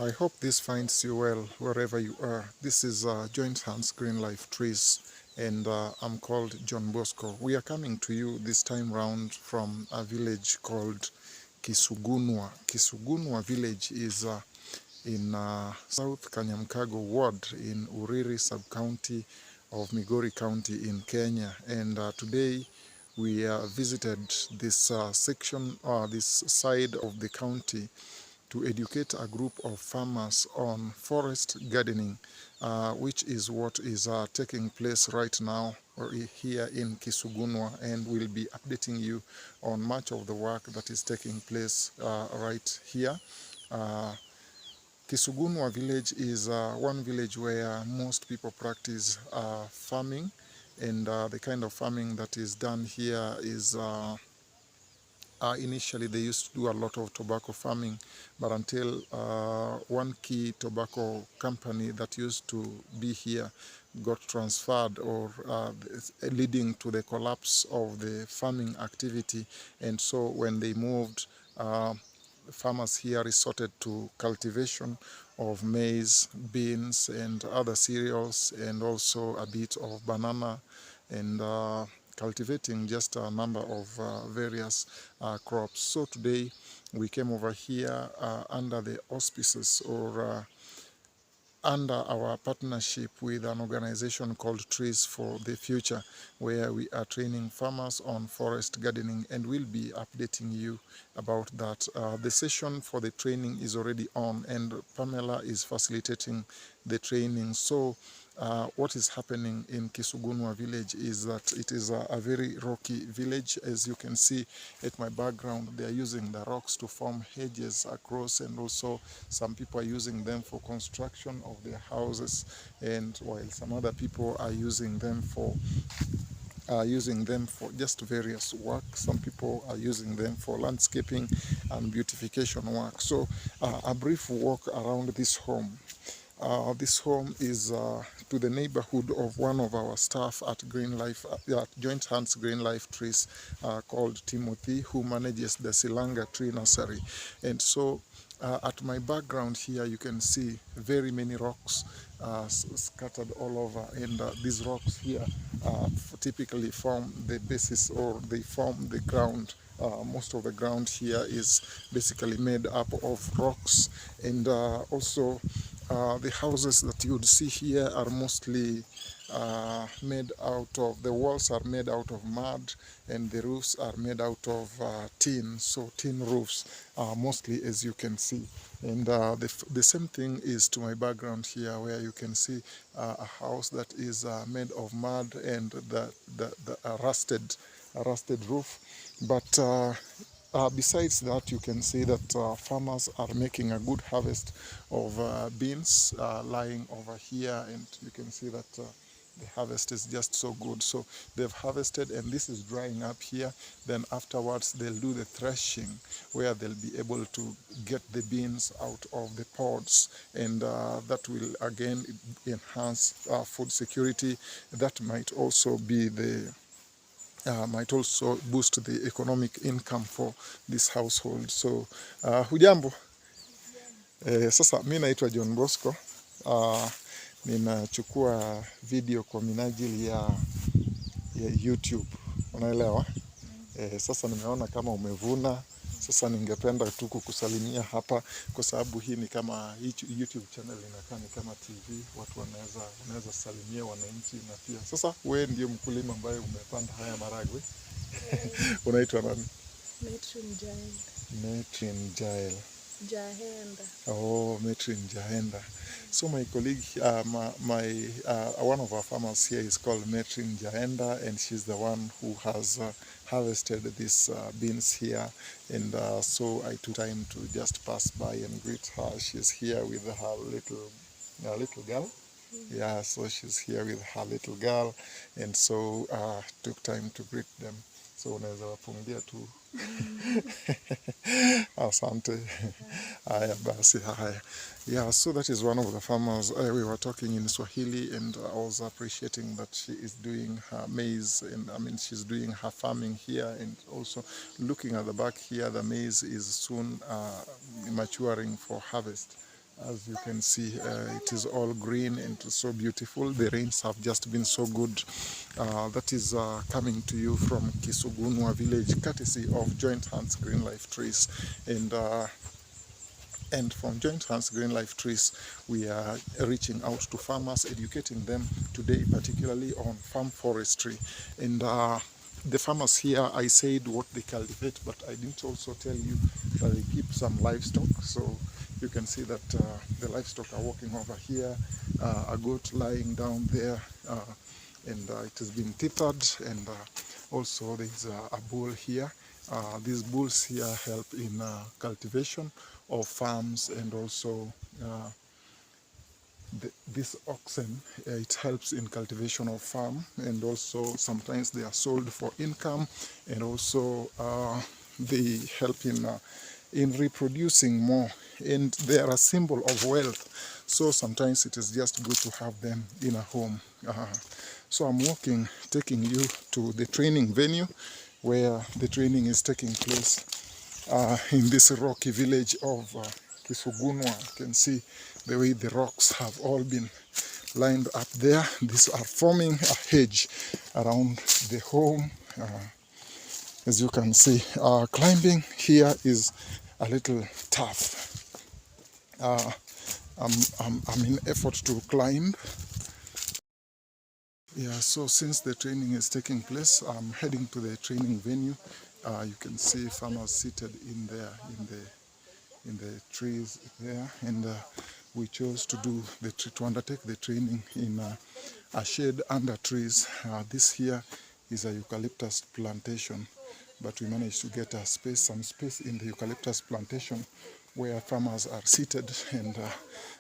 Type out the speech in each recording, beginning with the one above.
I hope this finds you well wherever you are. This is Joint Hands Green Life Trees, and I'm called John Bosco. We are coming to you this time round from a village called Kisugunua. Kisugunua village is in South Kanyamkago ward in Uriri sub-county of Migori County in Kenya, and today we visited this section or this side of the county to educate a group of farmers on forest gardening, which is what is taking place right now here in Kisugunua, and we'll be updating you on much of the work that is taking place right here. Kisugunua village is one village where most people practice farming, and the kind of farming that is done here is initially they used to do a lot of tobacco farming, but until one key tobacco company that used to be here got transferred, or leading to the collapse of the farming activity. And so when they moved, farmers here resorted to cultivation of maize, beans, and other cereals, and also a bit of banana, and cultivating just a number of various crops. So today we came over here under the auspices, or under our partnership with an organization called Trees for the Future, where we are training farmers on forest gardening, and we'll be updating you about that. The session for the training is already on, and Pamela is facilitating the training. So what is happening in Kisugunua village is that it is a very rocky village. As you can see at my background, they are using the rocks to form hedges across, and also some people are using them for construction of their houses, and while some other people are using them for just various work. Some people are using them for landscaping and beautification work. So a brief walk around this home. This home is to the neighborhood of one of our staff at Green Life, at Joint Hands Green Life Trees, called Timothy, who manages the Silanga Tree Nursery. And so at my background here, you can see very many rocks scattered all over, and these rocks here typically form the basis, or they form the ground. Most of the ground here is basically made up of rocks, and also the houses that you would see here are mostly made out of, the walls are made out of mud, and the roofs are made out of tin, so tin roofs mostly, as you can see. And the same thing is to my background here, where you can see a house that is made of mud and the rusted roof. But besides that, you can see that farmers are making a good harvest of beans lying over here, and you can see that the harvest is just so good. So they've harvested, and this is drying up here. Then afterwards they'll do the threshing, where they'll be able to get the beans out of the pods, and that will again enhance food security. That might also be the might also boost the economic income for this household. So hujambo? Sasa mi naitwa John Bosco. Ninachukua video kwa minajili ya YouTube, unaelewa? Sasa nimeona kama umevuna. Sasa ningependa tu kukusalimia hapa, kwa sababu hii ni kama YouTube channel, inakaa ni kama TV. Watu wanaweza salimia wananchi, na pia sasa wewe ndio mkulima ambaye umepanda haya maragwe. Unaitwa nani? Metrin Jael. Metrin Jael. Jahenda. Oh, Metrin Jahenda. So my colleague, one of our farmers here is called Metrin Jahenda, and she's the one who has harvested these beans here. And so I took time to just pass by and greet her. She's here with her little girl. Yeah, so she's here with her little girl, and so took time to greet them. So unaweza wapungia tu. Asante. Haya basi, haya. Yeah, so that is one of the farmers. We were talking in Swahili, and I was appreciating that she is doing her maize, and I mean she's doing her farming here, and also looking at the back here, the maize is soon maturing for harvest. As you can see, it is all green and so beautiful. The rains have just been so good. That is coming to you from Kisugunua village, courtesy of Joint Hands Green Life Trees. And from Joint Hands Green Life Trees, we are reaching out to farmers, educating them today, particularly on farm forestry. And the farmers here, I said what they cultivate, but I didn't also tell you that they keep some livestock. So you can see that the livestock are walking over here, a goat lying down there, and it has been tethered, and also there's a bull here. These bulls here help in cultivation of farms, and also this oxen, it helps in cultivation of farm, and also sometimes they are sold for income, and also they help in reproducing more, and they are a symbol of wealth. So sometimes it is just good to have them in a home. So I'm walking, taking you to the training venue where the training is taking place in this rocky village of Kisugunua. You can see the way the rocks have all been lined up there. These are forming a hedge around the home. As you can see, climbing here is a little tough. I'm in effort to climb. Yeah, so since the training is taking place, I'm heading to the training venue. You can see farmers seated in there, in the trees there, and we chose to undertake the training in a shade under trees. This here is a eucalyptus plantation, but we managed to get some space in the eucalyptus plantation where farmers are seated, and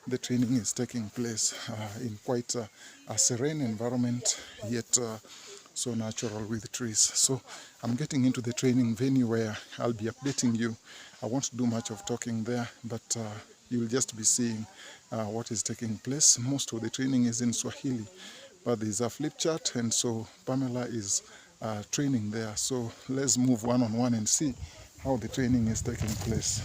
the training is taking place in quite a serene environment, yet so natural with trees. So I'm getting into the training venue where I'll be updating you. I won't do much of talking there, but you'll just be seeing what is taking place. Most of the training is in Swahili, but there's a flip chart, and so Pamela is training there. So let's move one-on-one and see how the training is taking place.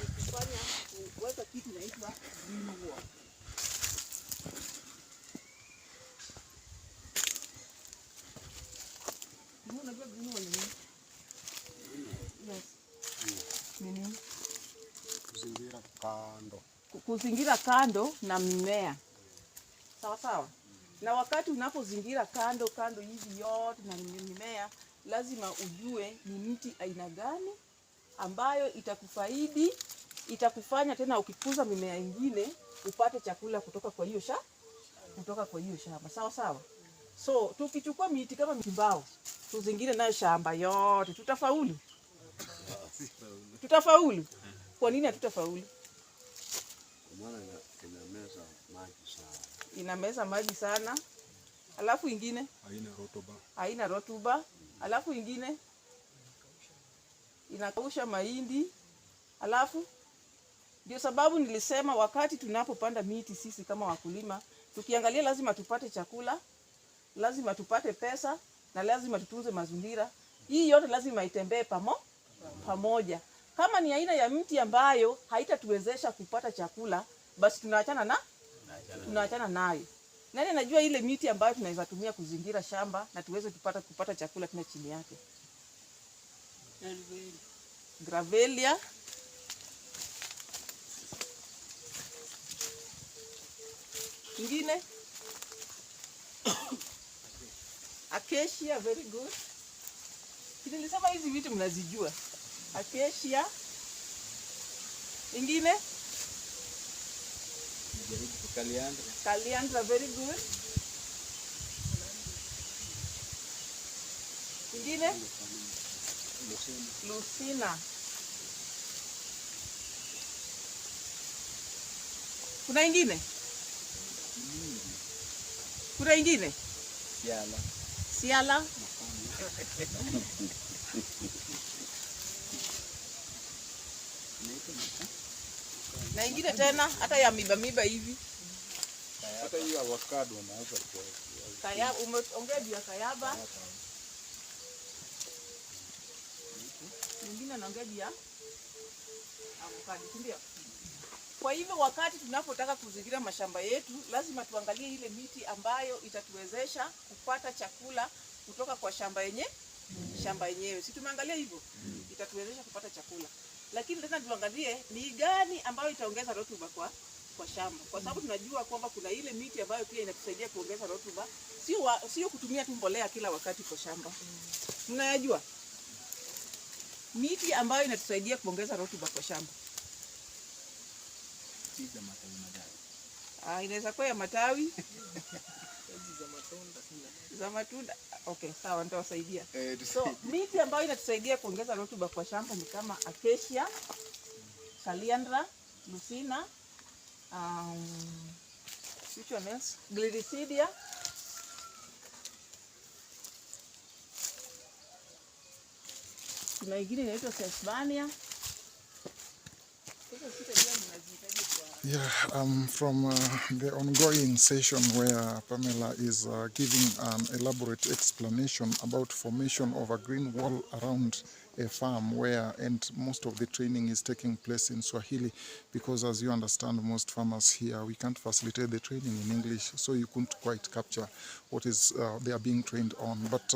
Kuzingira kando na mimea. Sawa sawa. Na wakati unapozingira kando hivi yote na mimea, lazima ujue ni miti aina gani ambayo itakufaidi, itakufanya tena ukikuza mimea ingine upate chakula kutoka kwa hiyo shamba. Sawa sawa. So tukichukua miti kama mbao, tuzingire nayo shamba yote, tutafaulu? Tutafaulu? Kwa nini hatutafaulu? Inameza maji sana. Alafu ingine haina rotuba. Alafu ingine inakausha mahindi. Alafu ndio sababu nilisema wakati tunapopanda miti sisi kama wakulima, tukiangalia lazima tupate chakula, lazima tupate pesa, na lazima tutunze mazingira. Hii yote lazima itembee pamoja. Kama ni aina ya mti ambayo haitatuwezesha kupata chakula, basi tunaachana nayo. Nani anajua ile miti ambayo tunaweza tumia kuzingira shamba na tuweze kupata chakula tena chini yake? Gravelia. Ingine? Acacia, very good. Nilisema hizi vitu mnazijua. Acacia. Ingine? Caliandra, very good. Ingine? Lucina. Kuna ingine? Kuna ingine? Siala. Na ingine tena hata ya miba hivi. Hata hiyo avocado unaweza kwa. Kayaba, umeongea juu ya kayaba. Ingine naongea juu ya avocado, ndio. Kwa hivyo wakati tunapotaka kuzingira mashamba yetu, lazima tuangalie ile miti ambayo itatuwezesha kupata chakula kutoka kwa shamba yenyewe. Si tumeangalia hivyo? Itatuwezesha kupata chakula. Lakini tena tuangalie ni gani ambayo itaongeza rutuba kwa shamba. Kwa sababu tunajua kwamba kuna ile miti ambayo pia inatusaidia kuongeza rutuba. Sio kutumia tu mbolea kila wakati kwa shamba. Mnayajua? Miti ambayo inatusaidia kuongeza rutuba kwa shamba. Inaweza kuwa ya matawi. za matunda. Okay, sawa, nitawasaidia. So, miti ambayo inatusaidia kuongeza rutuba kwa shamba ni kama acacia, caliandra, lucina, which one else? Gliricidia. Kuna ingine inaitwa Sesbania. Yeah, from the ongoing session where Pamela is giving an elaborate explanation about formation of a green wall around a farm and most of the training is taking place in Swahili, because as you understand, most farmers here, we can't facilitate the training in English, so you couldn't quite capture what is they are being trained on. But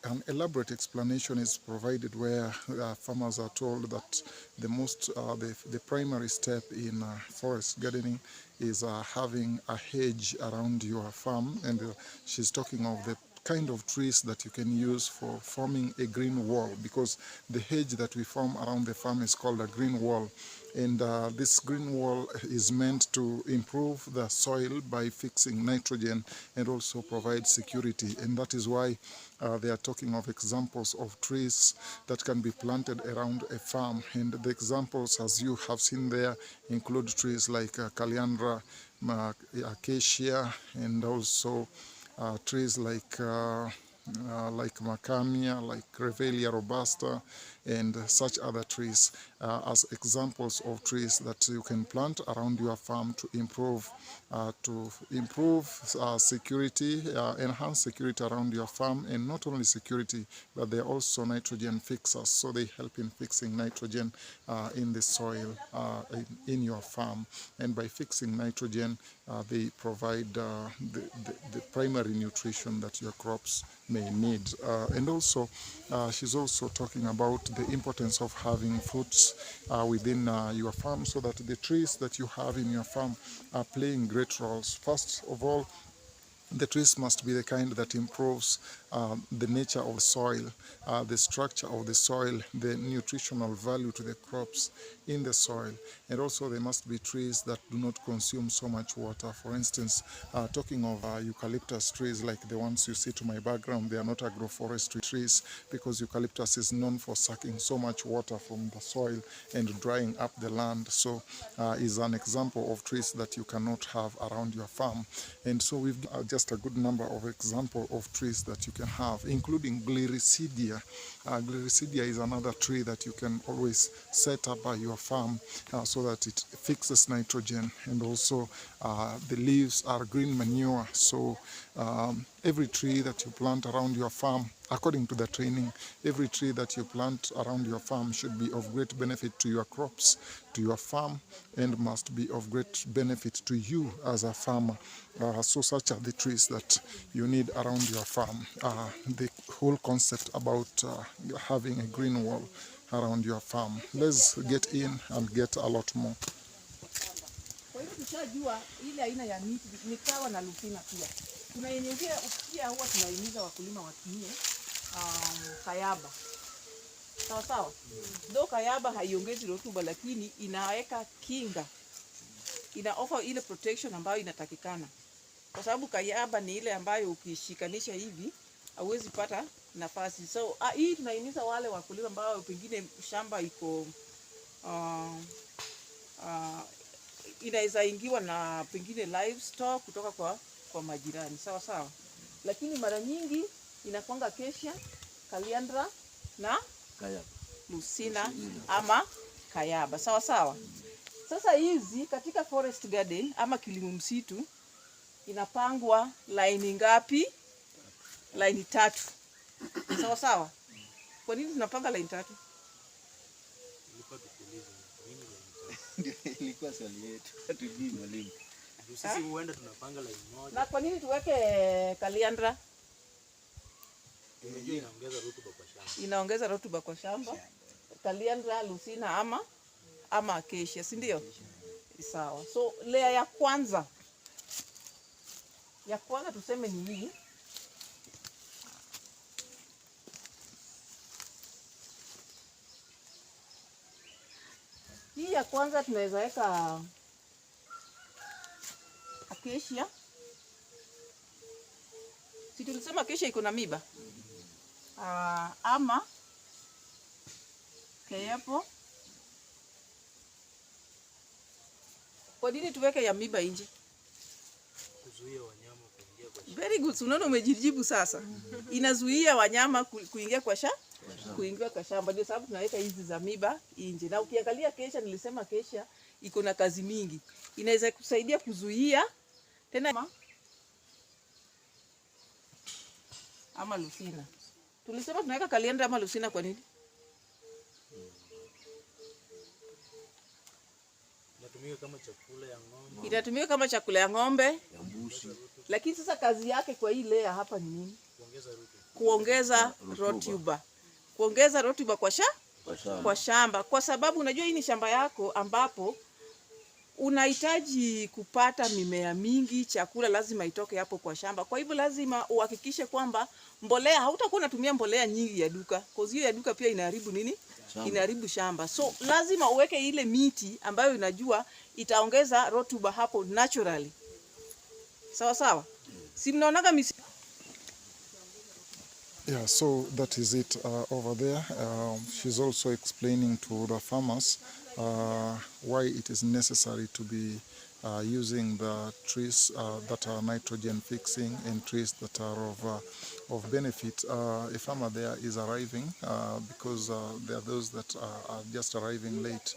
an elaborate explanation is provided where farmers are told that the primary step in forest gardening is having a hedge around your farm, and she's talking of the kind of trees that you can use for forming a green wall, because the hedge that we form around the farm is called a green wall. And this green wall is meant to improve the soil by fixing nitrogen and also provide security. And that is why they are talking of examples of trees that can be planted around a farm. And the examples, as you have seen there, include trees like caliandra, acacia, and also trees like macamia, like Revelia robusta, and such other trees as examples of trees that you can plant around your farm to improve security, enhance security around your farm, and not only security, but they're also nitrogen fixers, so they help in fixing nitrogen in the soil in your farm. And by fixing nitrogen, they provide the primary nutrition that your crops may need. And also, she's also talking about the importance of having fruits within your farm, so that the trees that you have in your farm are playing great roles. First of all, the trees must be the kind that improves the nature of the soil, the structure of the soil, the nutritional value to the crops in the soil. And also they must be trees that do not consume so much water. For instance, talking of eucalyptus trees like the ones you see to my background, they are not agroforestry trees, because eucalyptus is known for sucking so much water from the soil and drying up the land. So is an example of trees that you cannot have around your farm. And so we've just a good number of examples of trees that you can have, including Gliricidia. Gliricidia is another tree that you can always set up by your farm so that it fixes nitrogen, and also the leaves are green manure. So every tree that you plant around your farm, according to the training, every tree that you plant around your farm should be of great benefit to your crops, to your farm, and must be of great benefit to you as a farmer. So such are the trees that you need around your farm. The whole concept about having a green wall around your farm. Let's get in and get a lot more. Kwa hiyo tushajua ile aina ya miti ni kawa na lucina pia. Kuna yenye pia huwa tunahimiza wakulima watumie kayaba. Sawa sawa. Ndio kayaba haiongezi rutuba, lakini inaweka kinga. Ina offer ile protection ambayo inatakikana. Kwa sababu kayaba ni ile ambayo ukishikanisha hivi hauwezi pata nafasi. So hii tunahimiza wale wakulima ambao pengine shamba iko inaweza ingiwa na pengine livestock kutoka kwa majirani. Sawa sawa. Lakini mara nyingi inakwanga acacia, caliandra na lucina ama kayaba. Sawa sawa. Sasa hizi katika forest garden ama kilimo msitu inapangwa line ngapi? Line 3. Sawa sawa. Kwa nini tunapanga line 3? Ndio ilikuwa swali yetu. Hatujui mwalimu. Sisi huenda tunapanga line moja. Na kwa nini tuweke kaliandra? Unajua inaongeza rutuba kwa shamba. Inaongeza rutuba kwa shamba. Kaliandra, lucina ama acacia, si ndio? Sawa. So layer ya kwanza tuseme ni hii. Hii ya kwanza tunaweza weka acacia. Si tulisema acacia iko na miba? Ama keepo. Kwa nini tuweke ya miba nje? Kuzuia wanyama kuingia kwa shamba. Very good. Unaona umejijibu sasa. Inazuia wanyama kuingia kwa kuingia kwa shamba. Ndio sababu tunaweka hizi za miba nje. Na ukiangalia acacia, nilisema acacia iko na kazi mingi. Inaweza kusaidia kuzuia tena ama lucina. Tulisema tunaweka kaliandra ama lucina kwa nini? Inatumika kama chakula ya ng'ombe. Inatumika kama chakula ya ng'ombe, Ya mbuzi. lakini sasa kazi yake kwa hii layer hapa ni nini? Kuongeza rutuba. Kuongeza rotuba. Kuongeza rotuba kwa shamba. Kwa sababu unajua hii ni shamba yako ambapo unahitaji kupata mimea mingi, chakula lazima itoke hapo kwa shamba. Kwa hivyo lazima uhakikishe kwamba mbolea, hautakuwa unatumia mbolea nyingi ya duka. Kwa hiyo ya duka pia inaharibu nini? Shamba. Inaharibu shamba. So lazima uweke ile miti ambayo unajua itaongeza rotuba hapo naturally. Sawa sawa? Si mnaonaga Yeah, so that is it over there. She's also explaining to the farmers why it is necessary to be using the trees that are nitrogen fixing and trees that are of benefit. A farmer there is arriving because there are those that are just arriving late.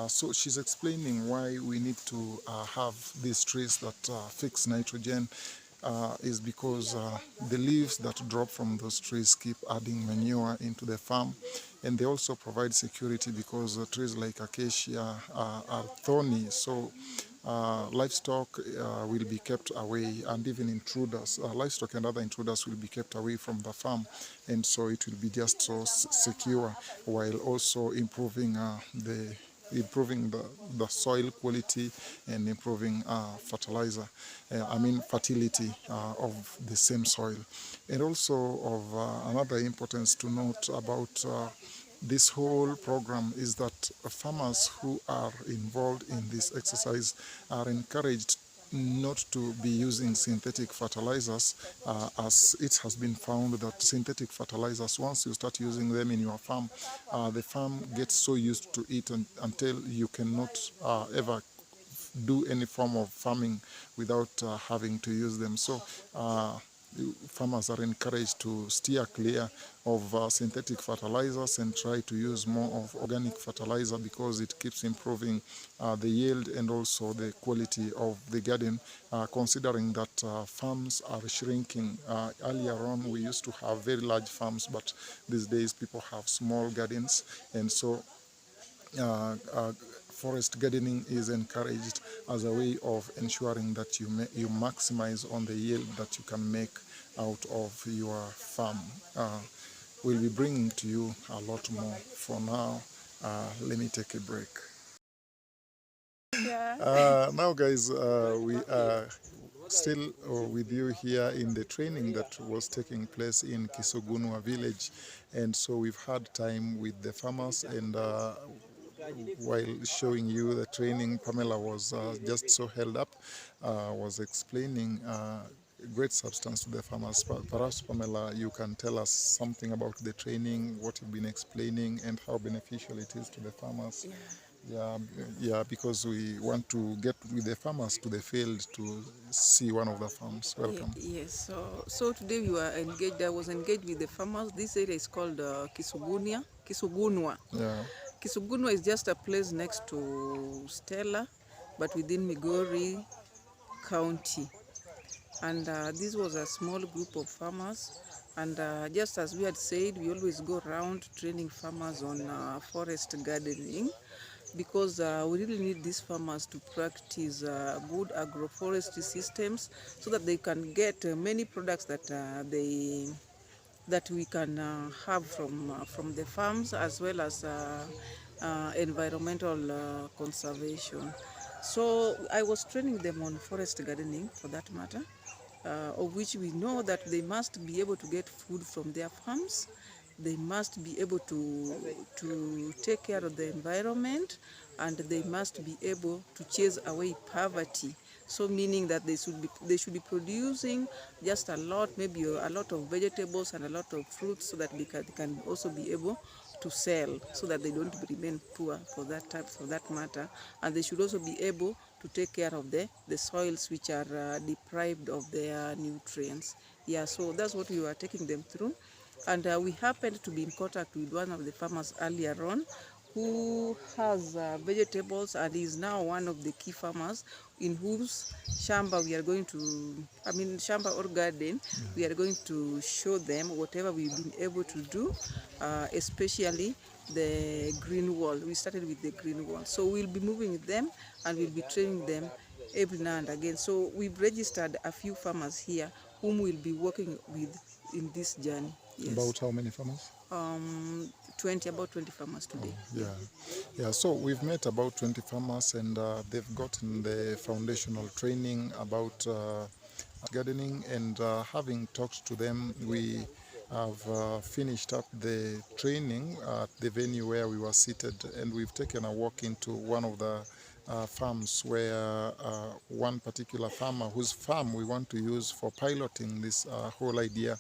So she's explaining why we need to have these trees that fix nitrogen. Is because the leaves that drop from those trees keep adding manure into the farm, and they also provide security because trees like acacia are thorny, so livestock will be kept away, and even intruders, livestock and other intruders will be kept away from the farm, and so it will be just so secure, while also improving the soil quality and improving fertility of the same soil. And also of another importance to note about this whole program is that farmers who are involved in this exercise are encouraged not to be using synthetic fertilizers, as it has been found that synthetic fertilizers, once you start using them in your farm, the farm gets so used to it until you cannot ever do any form of farming without having to use them. So farmers are encouraged to steer clear of synthetic fertilizers and try to use more of organic fertilizer, because it keeps improving the yield and also the quality of the garden, considering that farms are shrinking. Earlier on we used to have very large farms, but these days people have small gardens, and so forest gardening is encouraged as a way of ensuring that you maximize on the yield that you can make out of your farm. We'll be bringing to you a lot more. For now, let me take a break. Yeah. Now guys, we are still with you here in the training that was taking place in Kisugunua village, and so we've had time with the farmers, and while showing you the training, Pamela was just so held up, was explaining great substance to the farmers. Perhaps, Pamela, you can tell us something about the training, what you've been explaining, and how beneficial it is to the farmers. Yeah, because we want to get with the farmers to the field to see one of the farms. Welcome. Yes, so today we were engaged. I was engaged with the farmers. This area is called Kisugunua. Yeah. Kisugunua is just a place next to Stella, but within Migori County. And this was a small group of farmers. And just as we had said, we always go around training farmers on forest gardening. because we really need these farmers to practice good agroforestry systems so that they can get many products that we can have from the farms, as well as environmental conservation. So I was training them on forest gardening, for that matter, of which we know that they must be able to get food from their farms. They must be able to take care of the environment, and they must be able to chase away poverty. So meaning that they should be producing just a lot, maybe a lot of vegetables and a lot of fruits, so that they can also be able to sell, so that they don't remain poor for that matter. And they should also be able to take care of the soils which are deprived of their nutrients. Yeah, so that's what we were taking them through. And we happened to be in contact with one of the farmers earlier on, who has vegetables, and is now one of the key farmers in whose shamba we are going to, shamba or garden, we are going to show them whatever we've been able to do, especially the green wall. We started with the green wall. So we'll be moving them, and we'll be training them every now and again. So we've registered a few farmers here whom we'll be working with in this journey. Yes. About how many farmers? About 20 farmers today. Yeah. So we've met about 20 farmers, and they've gotten the foundational training about gardening. And having talked to them, we have finished up the training at the venue where we were seated, and we've taken a walk into one of the farms, where one particular farmer, whose farm we want to use for piloting this whole idea,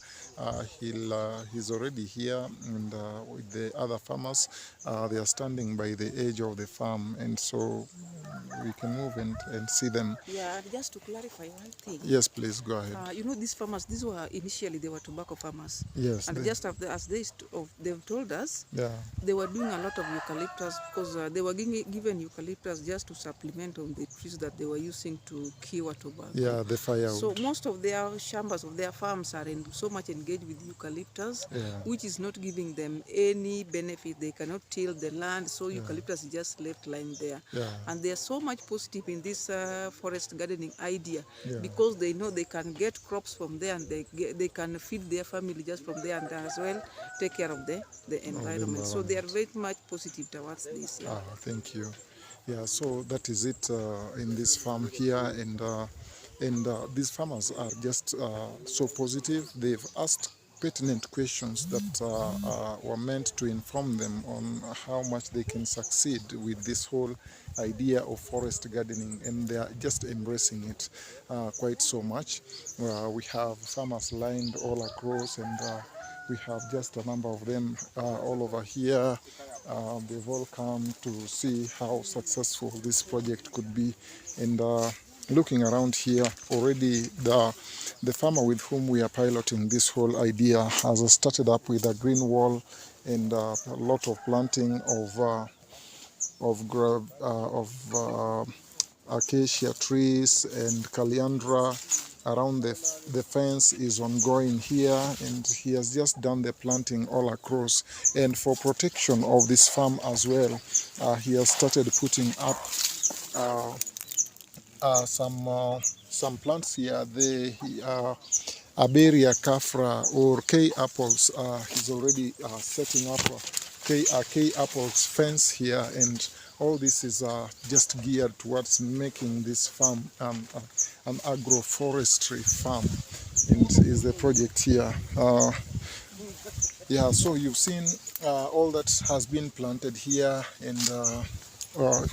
he's already here, and with the other farmers, they are standing by the edge of the farm, and so we can move and see them. Yeah, just to clarify one thing. Yes, please, go ahead. These farmers, they were tobacco farmers. Yes. And just as they've told us, Yeah. they were doing a lot of eucalyptus, because they were given eucalyptus just to supplement on the trees that they were using to cure tobacco. Yeah, the firewood. So most of their shambas of their farms are so much engaged with eucalyptus, which is not giving them any benefit. They cannot till the land, so eucalyptus is just left lying there. And they are so much positive in this forest gardening idea, because they know they can get crops from there, and they can feed their family just from there, and as well take care of the environment. So they are very much positive towards this. Yeah. Thank you. Yeah, so that is it in this farm here, and these farmers are just so positive. They've asked pertinent questions that were meant to inform them on how much they can succeed with this whole idea of forest gardening, and they are just embracing it quite so much. We have farmers lined all across, and we have just a number of them all over here. They've all come to see how successful this project could be. And looking around here, already the farmer with whom we are piloting this whole idea has started up with a green wall and a lot of planting of acacia trees and calendra. Around the fence is ongoing here, and he has just done the planting all across. And for protection of this farm as well, he has started putting up some plants here. The Aberia Kafra or K apples. He's already setting up K apples fence here, and all this is just geared towards making this farm an agroforestry farm, and is the project here. Yeah, so you've seen all that has been planted here, and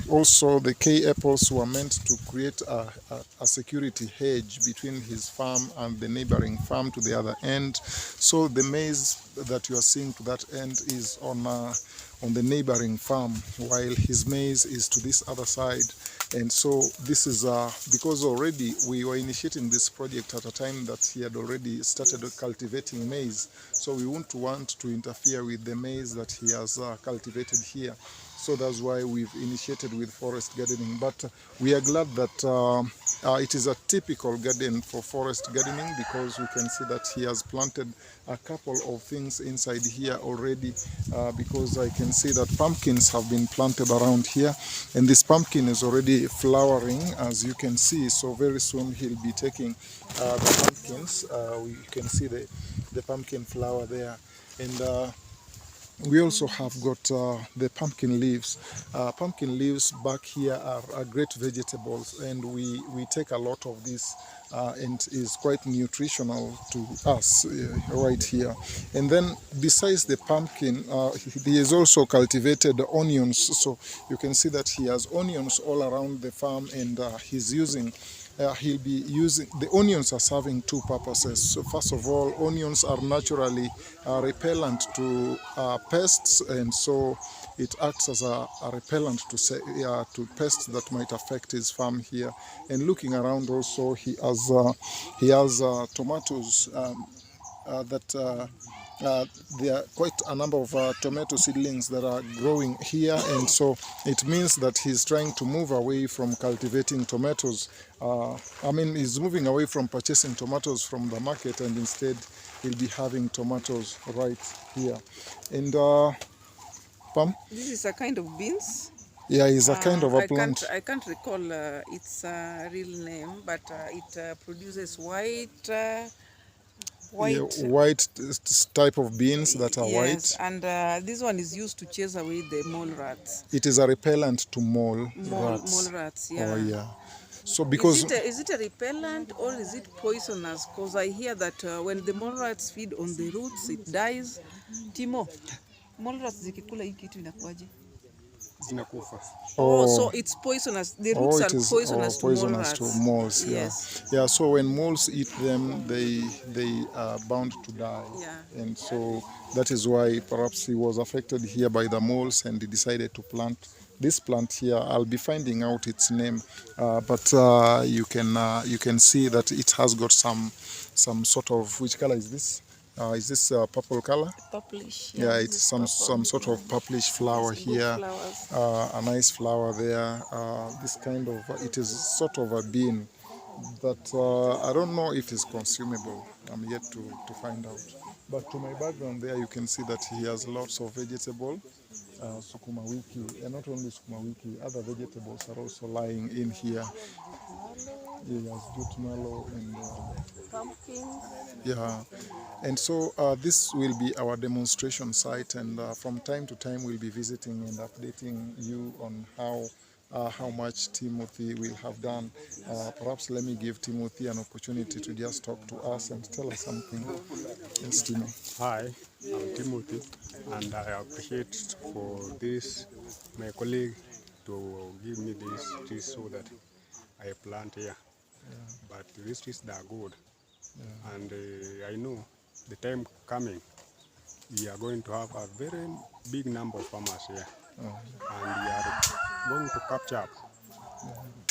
also the K apples were meant to create a security hedge between his farm and the neighboring farm to the other end. So the maize that you are seeing to that end is on the neighboring farm, while his maize is to this other side. And so this is because already we were initiating this project at a time that he had already started cultivating maize. So we won't want to interfere with the maize that he has cultivated here. So that's why we've initiated with forest gardening. But we are glad that it is a typical garden for forest gardening, because we can see that he has planted a couple of things inside here already, because I can see that pumpkins have been planted around here, and this pumpkin is already flowering, as you can see. So very soon he'll be taking the pumpkins. You can see the pumpkin flower there, and we also have got the pumpkin leaves. Pumpkin leaves back here are great vegetables, and we take a lot of this, and is quite nutritional to us right here. And then besides the pumpkin, he has also cultivated onions. So you can see that he has onions all around the farm, and he's using he'll be using the onions are serving two purposes. So first of all, onions are naturally repellent to pests, and so it acts as a repellent to pests that might affect his farm here. And looking around also, he has tomatoes that there are quite a number of tomato seedlings that are growing here, and so it means that he's trying to move away from cultivating tomatoes. He's moving away from purchasing tomatoes from the market, and instead he'll be having tomatoes right here. And Pam? This is a kind of beans. Yeah, it's a kind of a plant. I can't recall its real name, but it produces white. Yeah, white type of beans that are yes, white. and this one is used to chase away the mole rats. It is a repellent to mole rats. Mole rats, yeah. Oh, yeah. So because is it a repellent or is it poisonous? Because I hear that when the mole rats feed on the roots, it dies. Timo, mole rats zikikula hii kitu inakuaje? Zinakufa. So it's poisonous. The roots are poisonous to mole rats. To moles, yeah. Yes. Yeah, so when moles eat them, they are bound to die. Yeah. And so that is why perhaps he was affected here by the moles, and he decided to plant this plant here. I'll be finding out its name, but you can see that it has got some sort of, which color is this? Is this purple color? Purplish. Yeah, it's some sort of purplish flower here. A nice flower there. This kind of, it is sort of a bean that I don't know if it's consumable. I'm yet to find out. But to my background there, you can see that he has lots of vegetable, sukuma wiki, and not only sukuma wiki, other vegetables are also lying in here. He has jute mallow and Pumpkins. yeah. And so this will be our demonstration site, and from time to time we'll be visiting and updating you on how much Timothy will have done. Perhaps let me give Timothy an opportunity to just talk to us and tell us something. Yes, Timo. Hi, I'm Timothy, and I appreciate for this my colleague to give me this tree so that I plant here. Yeah. But these trees are good, yeah. And I know the time coming we are going to have a very big number of farmers here, and we are going to capture up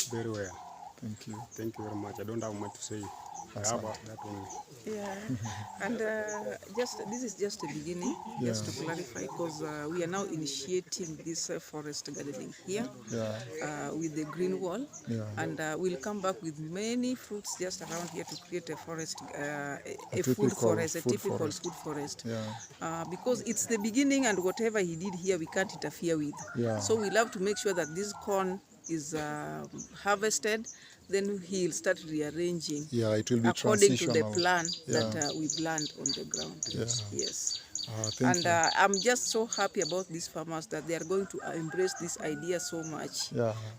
very well. Thank you. Thank you very much. I don't have much to say. I have that only. Yeah, and this is just a beginning, just to clarify, because we are now initiating this forest gardening here with the green wall, and we'll come back with many fruits just around here to create a forest, a typical food forest. Because it's the beginning, and whatever he did here, we can't interfere with. So we love to make sure that this corn is harvested. Then he'll start rearranging it will be according to the plan that we planned on the ground. Yes. Thank you. I'm just so happy about these farmers that they are going to embrace this idea so much.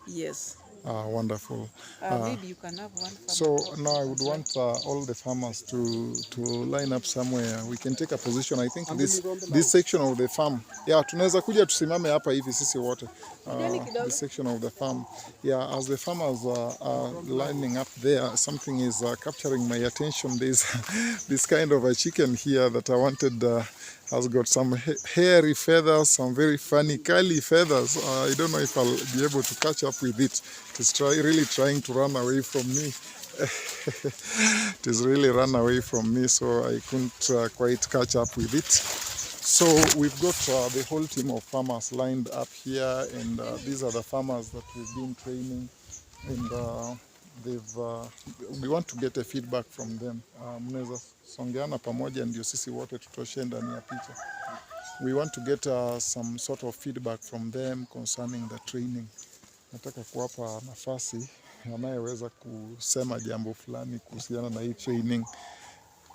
Yes. Wonderful. Maybe you can have one farmer. So now I would want all the farmers to line up somewhere. We can take a position. I think this section of the farm. Tunaweza kuja tusimame hapa hivi sisi wote. This section of the farm. As the farmers are lining up there, something is capturing my attention. There's this kind of a chicken here that I wanted. Has got some hairy feathers, some very funny curly feathers. I don't know if I'll be able to catch up with it. It's really trying to run away from me. It is really run away from me, so I couldn't quite catch up with it. So we've got the whole team of farmers lined up here, and these are the farmers that we've been training, and we want to get a feedback from them. Mnaweza songeana pamoja ndio sisi wote tutoshe ndani ya picha. We want to get some sort of feedback from them concerning the training. Nataka kuwapa nafasi anayeweza kusema jambo fulani kuhusiana na hii training.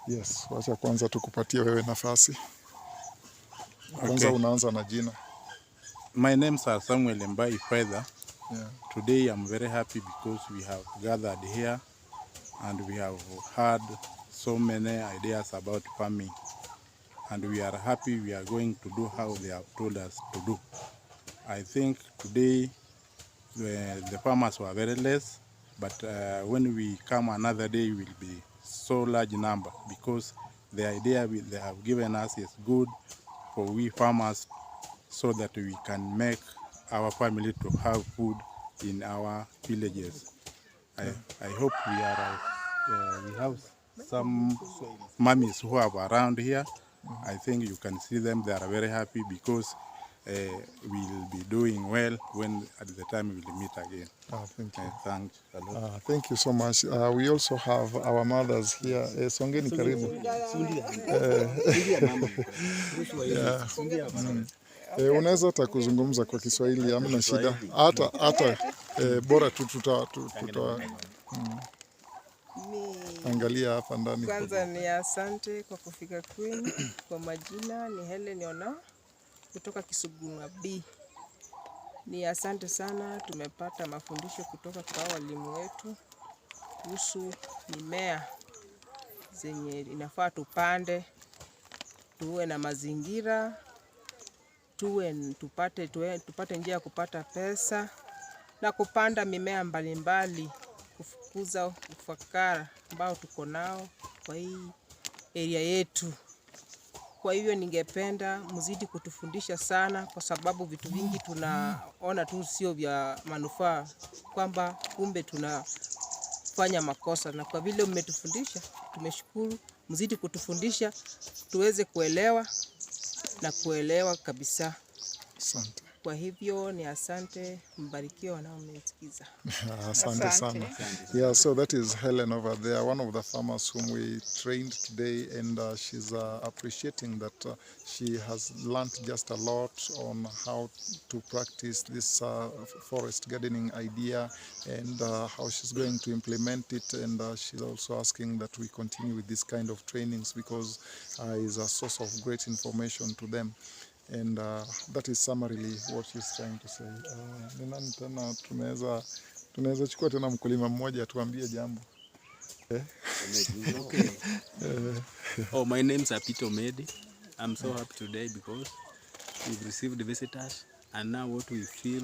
Yes, wacha kwanza tukupatie wewe nafasi. Kwanza unaanza na jina. My name is Samuel Mbai Feather. Yeah. Today I'm very happy because we have gathered here and we have heard so many ideas about farming. And we are happy we are going to do how they have told us to do. I think today the farmers were very less, but when we come another day will be so large number because the idea they have given us is good for we farmers so that we can make our family to have food in our villages. I hope we have some mummies who are around here. I think you can see them, they are very happy because we'll be doing well when at the time we will meet again. Thank you. Thanks a lot. Thank you so much. We also have our mothers here. Songeni karibu. Unaweza hata kuzungumza kwa Kiswahili, hamna shida. Hata bora angalia hapa ndani. Kwanza ni asante kwa kufika kwenu. Kwa majina ni Helen Ona kutoka Kisugunua B. Ni asante sana, tumepata mafundisho kutoka kwa walimu wetu kuhusu mimea zenye inafaa tupande, tuwe na mazingira, tupate njia ya kupata pesa na kupanda mimea mbalimbali kufukuza ufakara ambao tuko nao kwa hii area yetu. Kwa hivyo ningependa mzidi kutufundisha sana, kwa sababu vitu vingi tunaona tu sio vya manufaa, kwamba kumbe tunafanya makosa. Na kwa vile mmetufundisha, tumeshukuru. Mzidi kutufundisha tuweze kuelewa na kuelewa kabisa. Asante. Kwa hivyo ni asante, mbarikiwe wanaomsikiza. Asante sana. Yeah, so that is Helen over there, one of the farmers whom we trained today, and she's appreciating that she has learned just a lot on how to practice this forest gardening idea and how she's going to implement it, and she's also asking that we continue with this kind of trainings because it's a source of great information to them. And that is summarily what she's trying to say. Ni nani tena tunaweza chukua tena mkulima mmoja tuambie jambo. My name's Peter Omedi. I'm so happy today because we've received visitors, and now what we feel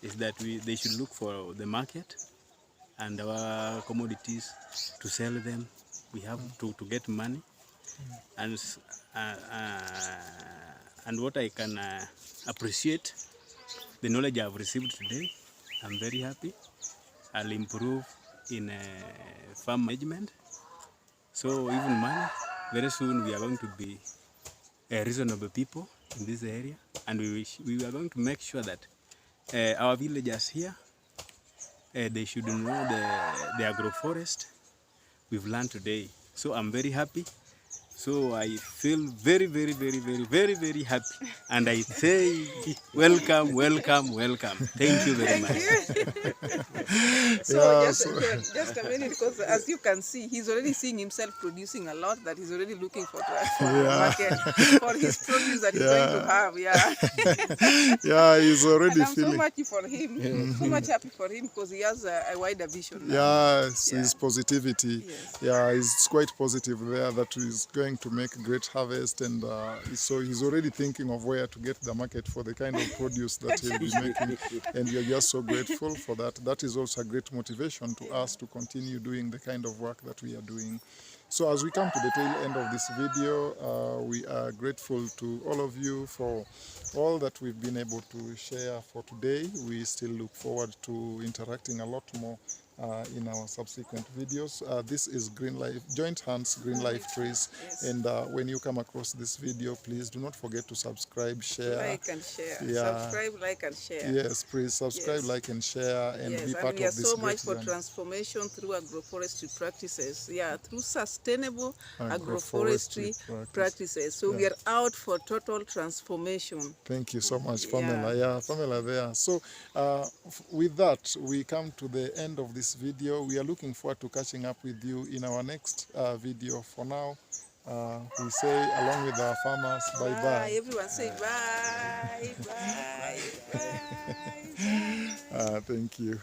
is that they should look for the market and our commodities to sell them. We have to get money, and what I can appreciate, the knowledge I've received today, I'm very happy. I'll improve in farm management. So even money, very soon we are going to be reasonable people in this area, and we are going to make sure that our villagers here, they should know the agroforest we've learned today. So I'm very happy. So I feel very, very, very, very, very, very happy. And I say, welcome, welcome, welcome. Thank you very much. Just a minute, because as you can see, he's already seeing himself producing a lot that he's already looking for market for his produce that he's going to have. Yeah, he's already and I'm feeling. so happy for him. So much happy for him because he has a wider vision. His positivity. Yes. Yeah, he's quite positive there that he's going to make great harvest, and so he's already thinking of where to get the market for the kind of produce that he'll be making, and we are just so grateful for that. That is also a great motivation to us to continue doing the kind of work that we are doing. So as we come to the tail end of this video, we are grateful to all of you for all that we've been able to share for today. We still look forward to interacting a lot more in our subsequent videos. This is Green Life, Joint Hands Green Life Trees. Yes. And when you come across this video, please do not forget to subscribe, share. Like and share. Yeah. Subscribe, like and share. Yes, please subscribe, Yes. like and share, and Yes, be and part we are of this so great much for journey. transformation through agroforestry practices. Yeah, through sustainable Agroforestry agroforestry practices. So we are out for total transformation. Thank you so much, Yeah. Pamela. Yeah, Pamela there. So with that, we come to the end of this video. We are looking forward to catching up with you in our next video. For now, we say, along with our farmers, bye-bye. Bye. Everyone say bye, bye, bye. Thank you.